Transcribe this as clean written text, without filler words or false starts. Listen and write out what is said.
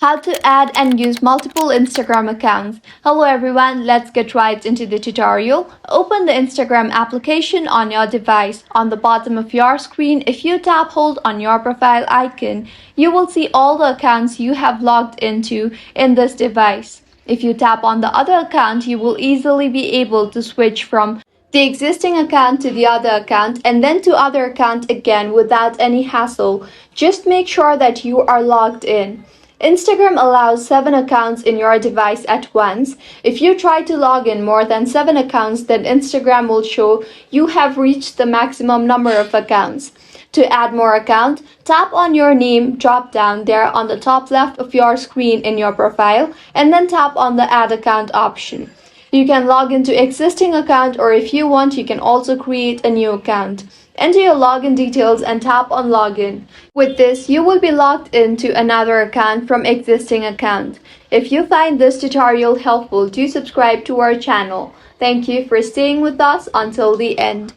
How to add and use multiple Instagram accounts. Hello everyone, let's get right into the tutorial. Open the Instagram application on your device. On the bottom of your screen, if you tap hold on your profile icon, you will see all the accounts you have logged into in this device. If you tap on the other account, you will easily be able to switch from the existing account to the other account and then to other account again without any hassle. Just make sure that you are logged in. Instagram allows 7 accounts in your device at once. If you try to log in more than 7 accounts, then Instagram will show you have reached the maximum number of accounts. To add more account, tap on your name drop down there on the top left of your screen in your profile and then tap on the add account option. You can log into existing account, or if you want, you can also create a new account. Enter your login details and tap on login. With this, you will be logged into another account from existing account. If you find this tutorial helpful, do subscribe to our channel. Thank you for staying with us until the end.